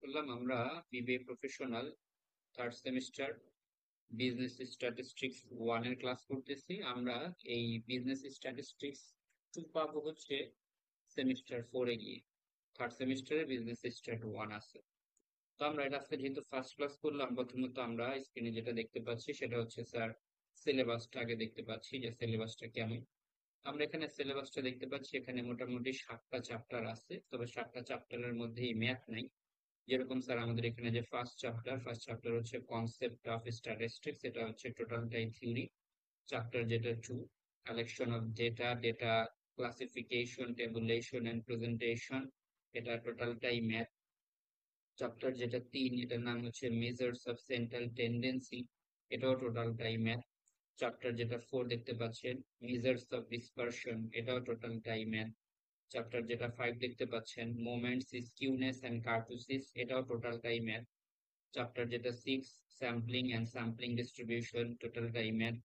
করলাম আমরা BBA professional third semester business statistics 1 এর ক্লাস করতেছি। আমরা এই বিজনেস স্ট্যাটিস্টিক্স 2 পাবো হচ্ছে সেমিস্টার 4 এ গিয়ে। থার্ড সেমিস্টারে বিজনেস স্ট্যাট 1 আছে। তো আমরা এটা আজকে যেহেতু ফার্স্ট ক্লাস করলাম, প্রথমত আমরা স্ক্রিনে যেটা দেখতে পাচ্ছি সেটা হচ্ছে স্যার সিলেবাসটা আগে দেখতে পাচ্ছি যে সিলেবাসটা কেমন। আমরা এখানে সিলেবাসটা দেখতে পাচ্ছি, এখানে মোটামুটি 7টা চ্যাপ্টার আছে, তবে 7টা চ্যাপ্টারের মধ্যেই ম্যাথ নাই। যেরকম স্যার আমাদের এখানে যে ফার্স্ট চ্যাপ্টার হচ্ছে কনসেপ্ট অফ স্ট্যাটিস্টিক্স, এটা হচ্ছে টোটালটাই থিওরি। চ্যাপ্টার যেটা 2 collection of data, data classification, tabulation and presentation, এটা টোটালটাই ম্যাথ। চ্যাপ্টার যেটা 3, এটার নাম হচ্ছে মেজার্স অফ সেন্ট্রাল টেন্ডেন্সি, এটাও টোটালটাই ম্যাথ। চ্যাপ্টার যেটা 4 দেখতে পাচ্ছেন মেজার্স অফ ডিসপারশন, এটাও টোটালটাই ম্যাথ। চ্যাপ্টার যেটা 5 দেখতে পাচ্ছেন মোমেন্টস, স্কিউনেস এন্ড কার্টুসিস, এটাও টোটালটাই ম্যাথ। চ্যাপ্টার যেটা 6 স্যাম্পলিং এন্ড স্যাম্পলিং ডিস্ট্রিবিউশন, টোটালটাই ম্যাথ।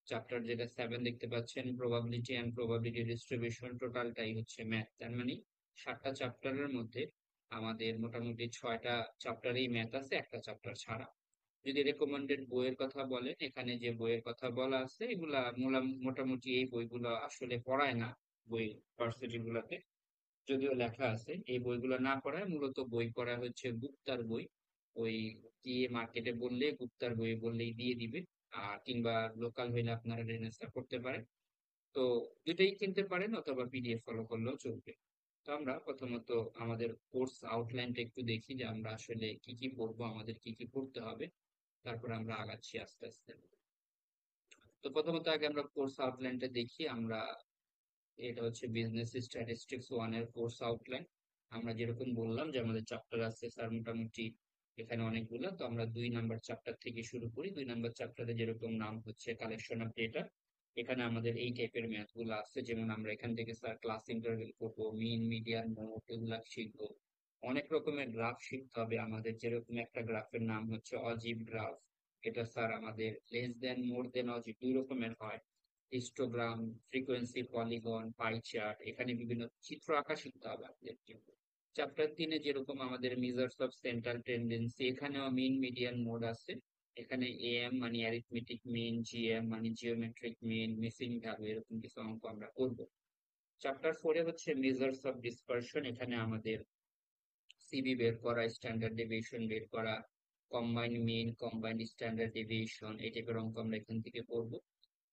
চ্যাপ্টার যেটা 7 দেখতে পাচ্ছেন প্রবাবিলিটি এন্ড প্রবাবিলিটি ডিস্ট্রিবিউশন, টোটালটাই হচ্ছে ম্যাথ। তার মানে 7টা চ্যাপ্টারের মধ্যে আমাদের মোটামুটি 6টা চ্যাপ্টারেই ম্যাথ আছে, একটা চ্যাপ্টার ছাড়া। যদি রেকমেন্ডেড বইয়ের কথা বলেন, এখানে যে বইয়ের কথা বলা আছে এগুলা মোটামুটি এই বইগুলো আসলে পড়ায় না বই ভার্সিটি গুলাতে। যদিও লেখা আছে এই বইগুলো না পড়ায়, মূলত বই পড়া হচ্ছে গুপ্তার বই। ওই গিয়ে মার্কেটে বললে গুপ্তার বই বললেই দিয়ে দিবে। আর কিংবা লোকাল হইলে আপনারা রেনেসা করতে পারেন। তো দুটাই কিনতে পারেন অথবা পিডিএফ ফলো করলেও চলবে। তো আমরা প্রথমত আমাদের কোর্স আউটলাইনটা একটু দেখি যে আমরা আসলে কি কি পড়বো, আমাদের কি কি পড়তে হবে, তারপর আমরা আগাচ্ছি আস্তে আস্তে। তো প্রথমত আগে আমরা কোর্স আউটলাইনটা দেখি। আমরা এটা হচ্ছে বিজনেস স্ট্যাটিস্টিক্স 1 এর কোর্স আউটলাইন। আমরা যেরকম বললাম যে আমাদের চ্যাপ্টার আছে স্যার মোটামুটি এখানে অনেকগুলো, তো আমরা 2 নাম্বার চ্যাপ্টার থেকে শুরু করি। 2 নাম্বার চ্যাপ্টারে যেরকম নাম হচ্ছে কালেকশন অফ ডেটা, এখানে আমাদের এই টাইপের ম্যাথ গুলো আছে। যেমন আমরা এখান থেকে স্যার ক্লাস ইন্টারভেল করবো, মিন মিডিয়ান মোড এগুলা শিখবো। অনেক রকমের গ্রাফ শিখতে হবে আমাদের। যেরকম একটা গ্রাফের নাম হচ্ছে অজীব গ্রাফ, এটা স্যার আমাদের লেস দেন মোর দেন অজীব 2 রকমের হয়। Histogram, frequency, polygon, pie chart, এখানে বিভিন্ন চিত্র আঁকা শিখতে হবে আপনাদেরকে। চ্যাপ্টার 3-এ যেরকম আমাদের মেজার্স অফ সেন্ট্রাল টেন্ডেন্সি, এখানেও মিন মিডিয়ান মোড আছে। এখানে এএম মানে অ্যারিথমেটিক মিন, জিএম মানে জিওমেট্রিক মিন, মিসিং ভ্যালু, এরকম কিছু অঙ্ক আমরা করব। চ্যাপ্টার 4-এ হচ্ছে মেজার্স অফ ডিসপারশন, এখানে আমাদের সিবি বের করা, স্ট্যান্ডার্ড ডেভিয়েশন বের করা, কম্বাইন্ড মিন, কম্বাইন্ড স্ট্যান্ডার্ড ডেভিয়েশন, এই টাইপের অঙ্ক আমরা এখান থেকে পড়বো।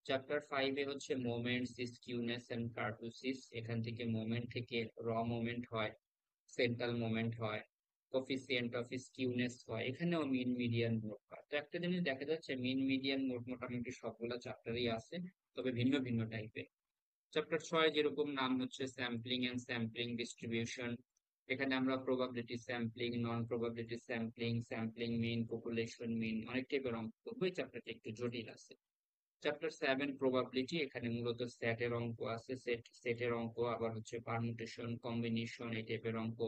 চ্যাপ্টার 5-এ হচ্ছে মোমেন্টস, স্কিউনেস এন্ড কার্টুসিস, এখান থেকে মোমেন্ট থেকে র মোমেন্ট হয়, সেন্ট্রাল মোমেন্ট হয়, কোফিসিয়েন্ট অফ স্কিউনেস হয়, এখানেও মিন মিডিয়ান মোড হয়। তো একটা জিনিস দেখা যাচ্ছে মিন মিডিয়ান মোড মোটামুটি সবগুলো চ্যাপ্টারই আছে, তবে ভিন্ন ভিন্ন টাইপের। চ্যাপ্টার 6 যেরকম নাম হচ্ছে স্যাম্পলিং এন্ড স্যাম্পলিং ডিস্ট্রিবিউশন, এখানে আমরা প্রবাবিলিটি স্যাম্পলিং, নন প্রবাবিলিটি স্যাম্পলিং, স্যাম্পলিং মিন, পপুলেশন মিন, অনেক টাইপের অঙ্ক। ওই চ্যাপ্টারটা একটু জটিল আছে। চ্যাপ্টার 7 প্রবাবিলিটি, এখানে মূলত সেটের অঙ্ক আছে, সেটের অঙ্ক, আবার হচ্ছে পারমুটেশন, কম্বিনেশন, এই টাইপের অঙ্ক।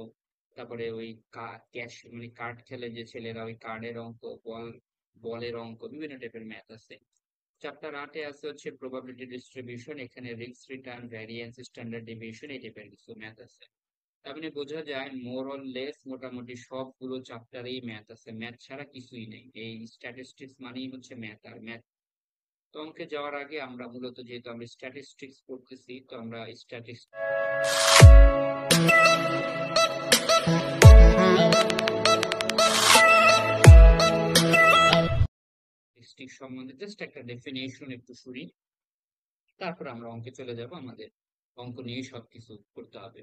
তারপরে ওই ক্যাশ মানে কার্ড খেলে যে ছেলেরা, ওই কার্ডের অঙ্ক, বলের অঙ্ক, বিভিন্ন টাইপের ম্যাথ আছে। চ্যাপ্টার 8-এ আছে হচ্ছে প্রবাবিলিটি ডিস্ট্রিবিউশন, এখানে risk return, variance, standard deviation, এই টাইপের কিছু ম্যাথ আছে। তার মানে বোঝা যায় মোর অর লেস মোটামুটি সবগুলো চ্যাপ্টারেই ম্যাথ আছে, ম্যাথ ছাড়া কিছুই নেই। এই স্ট্যাটিস্টিক্স মানেই হচ্ছে ম্যাথ আর ম্যাথ। তো অঙ্কে যাওয়ার আগে আমরা মূলত যেহেতু আমরা স্ট্যাটিস্টিক্স পড়তেছি, তো আমরা স্ট্যাটিস্টিক্স সম্বন্ধে জাস্ট একটা ডেফিনেশন একটু শুনি, তারপর আমরা অঙ্কে চলে যাব। আমাদের অঙ্ক নিয়ে সবকিছু করতে হবে।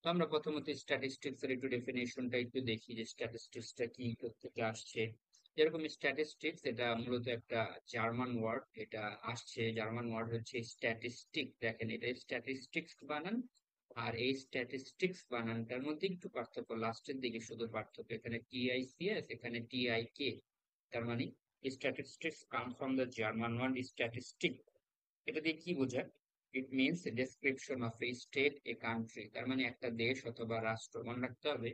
তো আমরা প্রথমত স্ট্যাটিস্টিক্স এর একটু ডেফিনেশনটা একটু দেখি যে স্ট্যাটিস্টিক্সটা কি থেকে আসছে। যেরকম স্ট্যাটিস্টিক্স, এটা মূলত একটা জার্মান ওয়ার্ড, এটা আসছে জার্মান ওয়ার্ড হচ্ছে স্ট্যাটিস্টিক। দেখেন এটা স্ট্যাটিস্টিক্স বানান আর এই স্ট্যাটিস্টিক্স বানানটার মধ্যে একটু পার্থক্য, লাস্টের দিকে শুধু পার্থক্য। এখানে টিআইসিএস, এখানে টিআইকে। তার মানে statistics come from the German word statistic. এটা দিয়ে কি বোঝায়? It means description of a state, a country. তার মানে একটা দেশ অথবা রাষ্ট্র, মনে রাখতে হবে।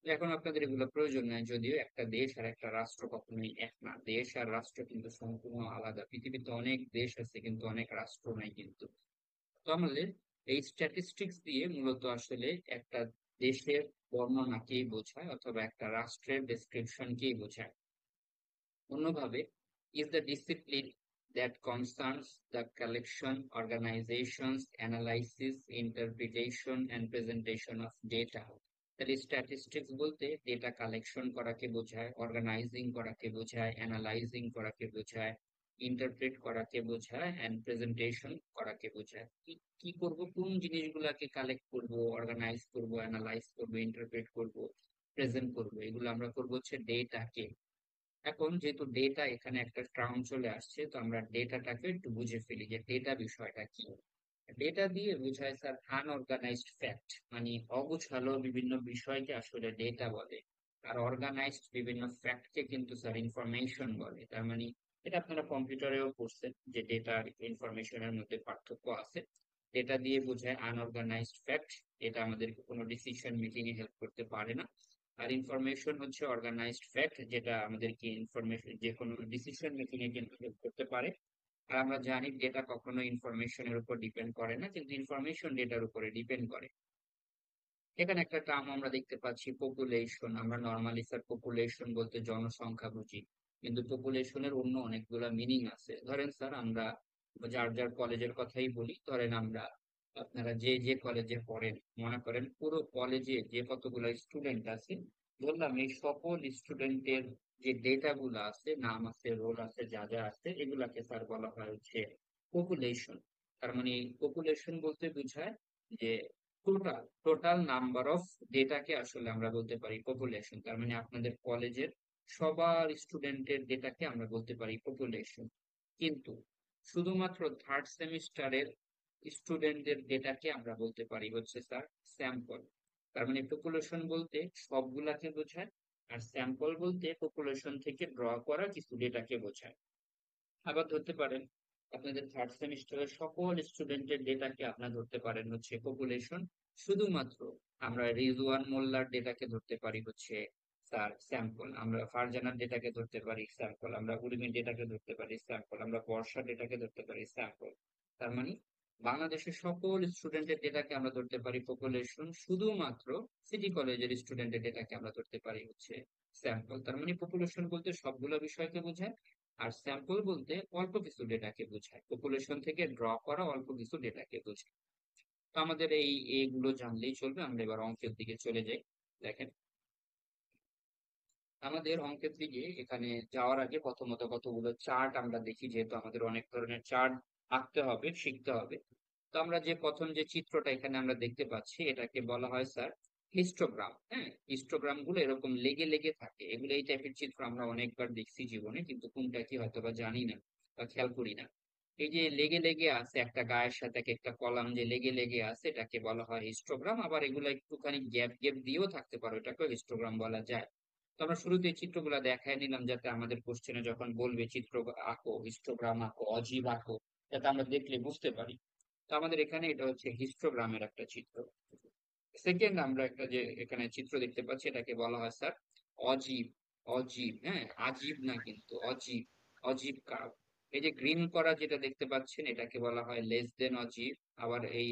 এখন আপনাদের এগুলো প্রয়োজন নাই, যদিও একটা দেশ আর একটা রাষ্ট্র কখনোই এক না। দেশ আর রাষ্ট্র কিন্তু সম্পূর্ণ আলাদা। পৃথিবীতে অনেক দেশ আছে কিন্তু অনেক রাষ্ট্র নাই কিন্তু। তো আমাদের এই স্ট্যাটিস্টিক্স দিয়ে মূলত আসলে একটা দেশের বর্ণনাকেই বোঝায় অথবা একটা রাষ্ট্রের ডেসক্রিপশনকেই বোঝায়। অন্যভাবে, is the discipline that concerns the collection, organizations, analysis, interpretation and presentation of data. তাহলে স্ট্যাটিস্টিক্স বলতে ডেটা কালেকশন করাকে বোঝায়, অর্গানাইজিং করাকে বোঝায়, অ্যানালাইজিং করাকে বোঝায়, ইন্টারপ্রেট করাকে বোঝায় এন্ড প্রেজেন্টেশন করাকে বোঝায়। কি কি করব, কোন জিনিসগুলোকে কালেক্ট করব, অর্গানাইজ করব, অ্যানালাইজ করব, ইন্টারপ্রেট করব, প্রেজেন্ট করব, এগুলো আমরা করব হচ্ছে ডেটাকে। এখন যেহেতু ডেটা এখানে একটা টার্ম চলে আসছে, তো আমরা ডেটাটাকে একটু বুঝে ফেলি যে ডেটা বিষয়টা কি। ডেটা দিয়ে বোঝায় স্যার আনঅর্গানাইজড ফ্যাক্ট, মানে অগোছালো বিভিন্ন বিষয়কে আসলে ডেটা বলে। আর অর্গানাইজড বিভিন্ন ফ্যাক্টকে কিন্তু স্যার ইনফরমেশন বলে। তার মানে এটা আপনারা কম্পিউটারেও পড়ছেন যে ডেটা আর ইনফরমেশনের মধ্যে পার্থক্য আছে। ডেটা দিয়ে বোঝায় আনঅর্গানাইজড ফ্যাক্ট, এটা আমাদেরকে কোনো ডিসিশন মেকিং এ হেল্প করতে পারে না। আর ইনফরমেশন হচ্ছে অর্গানাইজড ফ্যাক্ট, যেটা আমাদেরকে ইনফরমেশন যে কোনো ডিসিশন মেকিং এ কিন্তু হেল্প করতে পারে। আর আমরা জানি ডেটা কখনো ইনফরমেশনের উপর ডিপেন্ড করে না, কিন্তু ইনফরমেশন ডেটার উপরে ডিপেন্ড করে। এখানে একটা টার্ম আমরা দেখতে পাচ্ছি পপুলেশন। আমরা নর্মালি স্যার পপুলেশন বলতে জনসংখ্যা বুঝি, কিন্তু পপুলেশনের অন্য অনেকগুলা মিনিং আছে। ধরেন স্যার আমরা যার যার কলেজের কথাই বলি, ধরেন আমরা আপনারা যে যে কলেজে পড়েন, মনে করেন পুরো কলেজে যে কতগুলো স্টুডেন্ট আছে, ধরলাম এই সকল স্টুডেন্টের যে ডেটা গুলো আছে, নাম আছে, রোল আছে, যা যা আছে, এগুলাকে স্যার বলা হয় হচ্ছে পপুলেশন। তার মানে পপুলেশন বলতে বোঝায় যে টোটাল টোটাল নাম্বার অফ ডেটাকে আসলে আমরা বলতে পারি পপুলেশন। তার মানে আপনাদের কলেজের সবার স্টুডেন্টের ডেটাকে আমরা বলতে পারি পপুলেশন। কিন্তু শুধুমাত্র থার্ড সেমিস্টারের স্টুডেন্টদের ডেটাকে আমরা বলতে পারি হচ্ছে স্যার স্যাম্পল। তার মানে পপুলেশন বলতে সবগুলাকে বোঝায়, আর স্যাম্পল বলতে পপুলেশন থেকে ড্র করা কিছু ডেটাকে বোঝায়। আবার ধরতে পারেন আপনাদের থার্ড সেমিস্টারের সকল স্টুডেন্টের ডেটাকে আপনারা ধরতে পারেন হচ্ছে পপুলেশন। শুধুমাত্র আমরা রিজওয়ান মোল্লার ডেটাকে ধরতে পারি হচ্ছে স্যার স্যাম্পল। আমরা ফারজানার ডেটাকে ধরতে পারি স্যাম্পল, আমরা উর্মির ডেটাকে ধরতে পারি স্যাম্পল, আমরা বর্ষার ডেটাকে ধরতে পারি স্যাম্পল। তার মানে বাংলাদেশের সকল স্টুডেন্টের ডেটাকে আমরা ধরতে পারি পপুলেশন, শুধুমাত্র সিটি কলেজের স্টুডেন্টের ডেটাকে আমরা ধরতে পারি হচ্ছে স্যাম্পল। তার মানে পপুলেশন বলতে সবগুলো বিষয়কে বোঝায়, আর স্যাম্পল বলতে অল্প কিছু ডেটাকে বোঝায়, পপুলেশন থেকে ড্র করা অল্প কিছু ডেটাকে বোঝায়। তো আমাদের এইগুলো জানলেই চলবে। আমরা এবার অঙ্কের দিকে চলে যাই। দেখেন, আমাদের অঙ্কের দিকে এখানে যাওয়ার আগে প্রথমত কতগুলো চার্ট আমরা দেখি, যেহেতু আমাদের অনেক ধরনের চার্ট আঁকতে হবে, শিখতে হবে। তো আমরা যে প্রথম যে চিত্রটা এখানে আমরা দেখতে পাচ্ছি, এটাকে বলা হয় স্যার হিস্টোগ্রাম। হ্যাঁ, হিস্টোগ্রাম গুলো এরকম লেগে লেগে থাকে, এগুলো এই টাইপের চিত্র আমরা অনেকবার দেখছি জীবনে, কিন্তু কোনটা কি হয়তো বা জানি না বা খেয়াল করি না। এই যে লেগে লেগে আছে একটা গায়ের সাথে একটা কলাম যে লেগে লেগে আছে, এটাকে বলা হয় হিস্টোগ্রাম। আবার এগুলো একটুখানি গ্যাপ গ্যাপ দিয়েও থাকতে পারে, এটাকেও হিস্টোগ্রাম বলা যায়। তো আমরা শুরুতে এই চিত্রগুলো দেখাই নিলাম, যাতে আমাদের কোশ্চেনে যখন বলবে চিত্র আঁকো, হিস্টোগ্রাম আঁকো, অজীব আঁকো, যাতে আমরা দেখলে বুঝতে পারি। তো আমাদের এখানে এটা হচ্ছে হিস্টোগ্রামের একটা চিত্র। সেকেন্ড আমরা একটা যে এখানে চিত্র দেখতে পাচ্ছি, এটাকে বলা হয় স্যার অজীব। অজীব, হ্যাঁ, আজীব না কিন্তু অজীব। অজীব কার্ভ। এই যে গ্রিন করা যেটা দেখতে পাচ্ছেন, এটাকে বলা হয় লেস দেন অজীব। আবার এই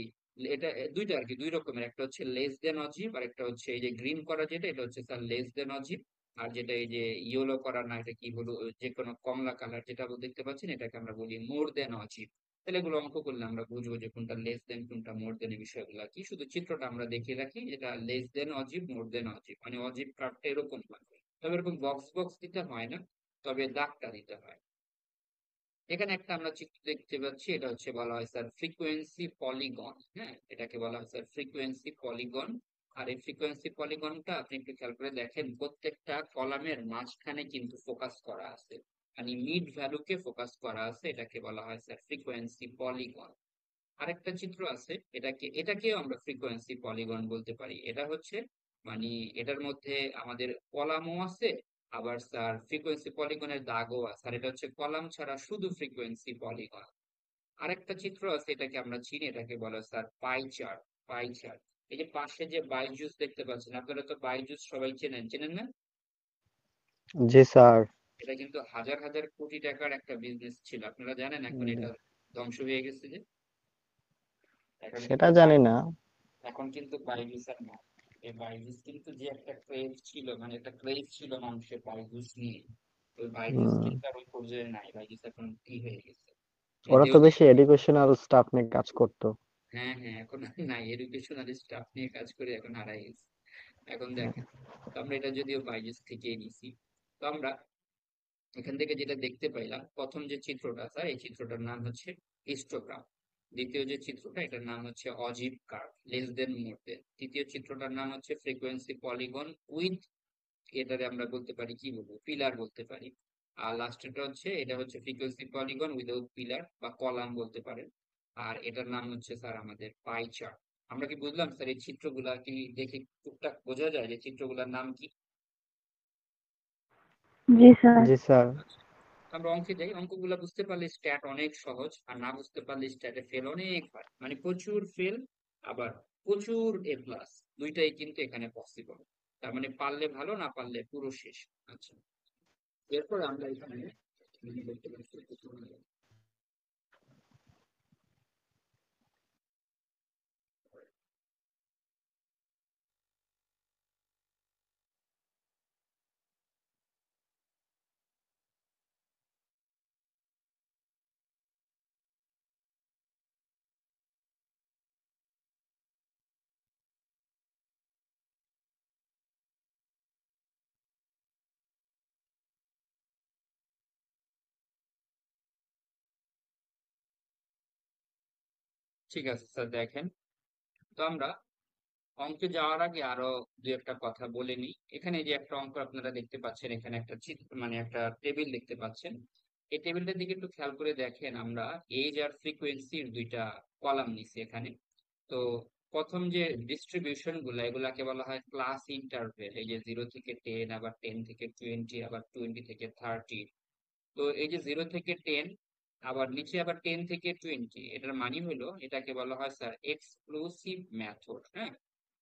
এটা দুইটা আর কি, দুই রকমের, একটা হচ্ছে লেস দেন অজীব, আর একটা হচ্ছে এই যে গ্রিন করা যেটা, এটা হচ্ছে স্যার লেস দেন অজীব। আর যেটা এই যে ইয়েলো করা, না এটা কি হলো, যে কোনো কমলা কালার যেটা দেখতে পাচ্ছেন, এটাকে আমরা বলি মোর দেন অজীব। তাহলে এগুলো অঙ্ক করলে আমরা বুঝবো যে কোনটা লেস দেন কোনটা মোর দেন, এই বিষয়গুলো কি। শুধু চিত্রটা আমরা দেখে রাখি, যেটা লেস দেন অজীব, মোর দেন অজীব, মানে অজীব কার্ভটা এরকম হয়। তবে এরকম বক্স বক্স দিতে হয় না, তবে দাগটা দিতে হয়। এখানে একটা আমরা চিত্র দেখতে পাচ্ছি, এটা হচ্ছে বলা হয় স্যার ফ্রিকোয়েন্সি পলিগন। হ্যাঁ, এটাকে বলা হয় স্যার ফ্রিকোয়েন্সি পলিগন। আর এই ফ্রিকোয়েন্সি পলিগনটা আপনি একটু খেয়াল করে দেখেন, প্রত্যেকটা কলামের মাঝখানে কিন্তু ফোকাস করা আছে, মানে মিড ভ্যালুকে ফোকাস করা আছে, এটাকে বলা হয় স্যার ফ্রিকোয়েন্সি পলিগন। আরেকটা চিত্র আছে, এটাকেও আমরা ফ্রিকোয়েন্সি পলিগন বলতে পারি। এটা হচ্ছে মানে এটার মধ্যে আমাদের কলামও আছে, আবার স্যার ফ্রিকোয়েন্সি পলিগনের দাগও আছে। আর এটা হচ্ছে কলাম ছাড়া শুধু ফ্রিকোয়েন্সি পলিগন। আরেকটা চিত্র আছে, এটাকে আমরা চিনি, এটাকে বলা হয় sir pie chart. Pie chart. এই যে পাশে যে বাইজুস দেখতে পাচ্ছেন, আপনারা তো বাইজুস সবাই চেনেন, চেনেন না? জি স্যার। এটা কিন্তু হাজার হাজার কোটি টাকার একটা বিজনেস ছিল, আপনারা জানেন এখন উম, এটা ধ্বংস হয়ে গেছে যে। এখন কিন্তু সেটা জানি না। এখন কিন্তু বাইজুস আর না। এই বাইজুস কিন্তু যে একটা ক্রেজ ছিল, মানে একটা ক্রেজ ছিল মানুষের বাইজুস নিয়ে, ওই বাইজুস হুম। কিন্তু আর ওই পর্যায়ে নাই। বাইজুস এখন কি হয়ে গেছে, ওরা তো যেহেতু বেশি এডুকেশনাল স্টাফ নিয়ে কাজ করতো। হ্যাঁ হ্যাঁ, এখন আর নাই, এডুকেশনাল স্টাফ নিয়ে কাজ করে এখন হারাই গেছে। এখন দেখেন, তো আমরা এটা যদিও বাইজুস থেকে নিছি, তো আমরা এখান থেকে যেটা দেখতে পাইলাম, প্রথম যে চিত্রটা স্যার, এই চিত্রটার নাম হচ্ছে হিস্টোগ্রাম। দ্বিতীয় যে চিত্রটা, এটার নাম হচ্ছে অজীব কার্ভ, লেস দেন মোর দেন। তৃতীয় চিত্রটার নাম হচ্ছে ফ্রিকোয়েন্সি পলিগন উইথ, এটারে আমরা বলতে পারি কি বলবো, পিলার বলতে পারি। আর লাস্টেরটা হচ্ছে, এটা হচ্ছে ফ্রিকোয়েন্সি পলিগন উইদাউট পিলার বা কলাম বলতে পারেন। আর এটার নাম হচ্ছে স্যার আমাদের পাই চার্ট। আমরা কি বুঝলাম স্যার, এই চিত্রগুলা কি দেখে টুকটাক বোঝা যায় যে চিত্রগুলার নাম কি? জি স্যার। জি স্যার। আচ্ছা, আমরা অঙ্কে যাই। অঙ্কগুলা বুঝতে পারলে স্ট্যাট অনেক সহজ, আর না বুঝতে পারলে স্ট্যাটে ফেল অনেক হয়, মানে প্রচুর ফেল, আবার প্রচুর এ প্লাস, দুইটাই কিন্তু এখানে পসিবল। তার মানে পারলে ভালো, না পারলে পুরো শেষ। আচ্ছা, এরপর আমরা এখানে দেখতে পাচ্ছি ঠিক আছে স্যার, দেখেন, তো আমরা অঙ্কে যাওয়ার আগে আরো দু একটা কথা বলে নিই। এখানে যে একটা অঙ্ক আপনারা দেখতে পাচ্ছেন, এখানে একটা চিত্র, মানে একটা টেবিল দেখতে পাচ্ছেন। এই টেবিলটার দিকে একটু খেয়াল করে দেখেন, আমরা এজ আর ফ্রিকোয়েন্সির দুইটা কলাম নিছি এখানে। তো প্রথম যে ডিস্ট্রিবিউশন গুলা, এগুলাকে বলা হয় ক্লাস ইন্টারভেল। এই যে 0 থেকে 10, আবার 10 থেকে 20, আবার 20 থেকে 30। তো এই যে 0 থেকে 10, আবার নিচে আবার 10 থেকে 20, এটার মানে হলো, এটাকে বলা হয় স্যার এক্সক্লুসিভ মেথড। হ্যাঁ,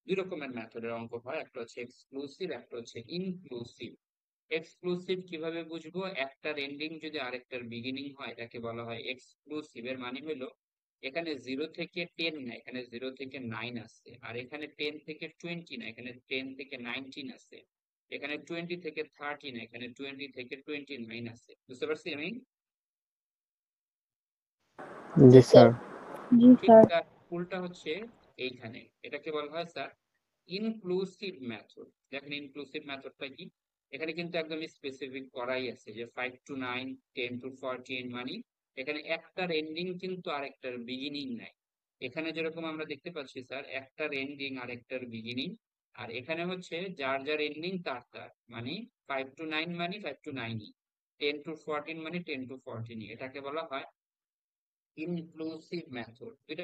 দুই রকমের মেথডের অঙ্ক হয়, একটা হচ্ছে এক্সক্লুসিভ, একটা হচ্ছে ইনক্লুসিভ। এক্সক্লুসিভ কিভাবে বুঝবো? একটার এন্ডিং যদি আরেকটার বিগিনিং হয়, এটাকে বলা হয় এক্সক্লুসিভ। এর মানে হলো, এখানে 0 থেকে 10 না, এখানে 0 থেকে 9 আছে, আর এখানে 10 থেকে 20 না, এখানে 10 থেকে 19 আছে, এখানে 20 থেকে 30 না, এখানে 20 থেকে 29 আছে। বুঝতে পারছি আমি? জি স্যার। জি ঠিক স্যার। তার উল্টা হচ্ছে এইখানে, এটাকে বলা হয় স্যার ইনক্লুসিভ মেথড। দেখেন ইনক্লুসিভ মেথডটা কি, এখানে কিন্তু একদম স্পেসিফিক করাই আছে যে 5 to 9, 10 to 14, মানে এখানে একটার এন্ডিং কিন্তু আরেকটার বিগিনিং নাই। এখানে যেরকম আমরা দেখতে পাচ্ছি স্যার, একটার এন্ডিং আরেকটার বিগিনিং, আর এখানে হচ্ছে যার যার এন্ডিং তার তার, মানে 5 to 9 মানে 5 to 9ই, 10 to 14 মানে 10 to 14ই। এটাকে বলা হয় ইনক্লুসিভ মেথড।